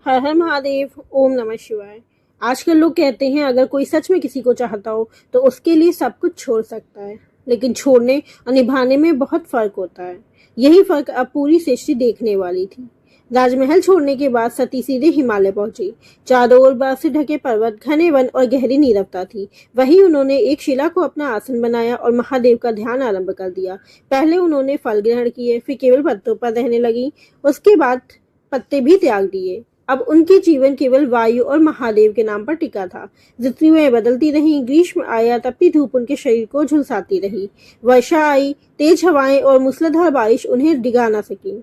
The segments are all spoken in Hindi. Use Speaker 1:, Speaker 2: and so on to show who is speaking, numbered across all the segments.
Speaker 1: हर हर महादेव। ओम नमः शिवाय। आजकल लोग कहते हैं अगर कोई सच में किसी को चाहता हो तो उसके लिए सब कुछ छोड़ सकता है, लेकिन छोड़ने और निभाने में बहुत फर्क होता है। यही फर्क अब पूरी सृष्टि देखने वाली थी। राजमहल छोड़ने के बाद सती सीधे हिमालय पहुंची। चारों ओर बर्फ से ढके पर्वत, घने वन और गहरी नीरवता थी। वहीं उन्होंने एक शिला को अपना आसन बनाया और महादेव का ध्यान आरंभ कर दिया। पहले उन्होंने फल ग्रहण किए, फिर केवल पत्तों पर रहने लगी। उसके बाद पत्ते भी त्याग दिए। अब उनके जीवन केवल वायु और महादेव के नाम पर टिका था। ऋतुएं बदलती रहीं, ग्रीष्म आया, तपती धूप उनके शरीर को झुलसाती रही। वर्षा आई, तेज हवाएं और मूसलाधार बारिश उन्हें डिगा न सकी।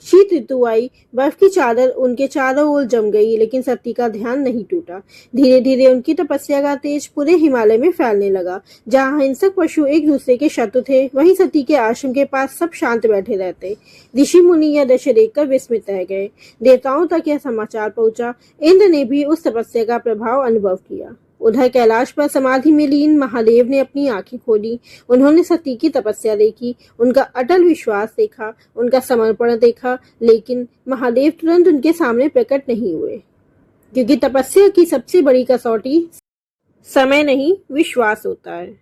Speaker 1: शीत ऋतु आई, बर्फ की चादर उनके चारों ओर जम गई, लेकिन सती का ध्यान नहीं टूटा। धीरे धीरे उनकी तपस्या का तेज पूरे हिमालय में फैलने लगा। जहाँ हिंसक पशु एक दूसरे के शत्रु थे, वहीं सती के आश्रम के पास सब शांत बैठे रहते। ऋषि मुनि यह दृश्य देखकर विस्मित रह गए। देवताओं तक यह समाचार पहुंचा। इंद्र ने भी उस तपस्या का प्रभाव अनुभव किया। उधर कैलाश पर समाधि में लीन महादेव ने अपनी आंखें खोली। उन्होंने सती की तपस्या देखी, उनका अटल विश्वास देखा, उनका समर्पण देखा, लेकिन महादेव तुरंत उनके सामने प्रकट नहीं हुए, क्योंकि तपस्या की सबसे बड़ी कसौटी समय नहीं, विश्वास होता है।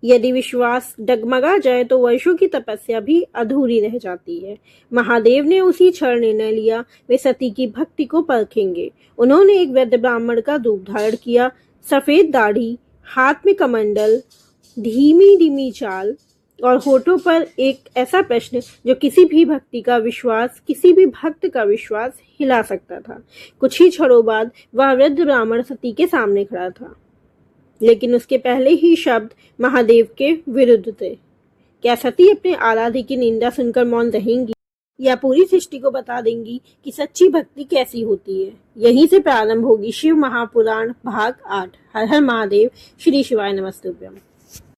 Speaker 1: यदि विश्वास डगमगा जाए तो वर्षों की तपस्या भी अधूरी रह जाती है। महादेव ने उसी क्षण निर्णय लिया, वे सती की भक्ति को परखेंगे। उन्होंने एक वृद्ध ब्राह्मण का रूप धारण किया। सफेद दाढ़ी, हाथ में कमंडल, धीमी धीमी चाल और होठों पर एक ऐसा प्रश्न जो किसी भी भक्त का विश्वास हिला सकता था। कुछ ही क्षणों बाद वह वृद्ध ब्राह्मण सती के सामने खड़ा था, लेकिन उसके पहले ही शब्द महादेव के विरुद्ध थे। क्या सती अपने आराध्य की निंदा सुनकर मौन रहेंगी, या पूरी सृष्टि को बता देंगी कि सच्ची भक्ति कैसी होती है? यहीं से प्रारंभ होगी शिव महापुराण भाग 8। हर हर महादेव। श्री शिवाय नमस्तुभ्यम।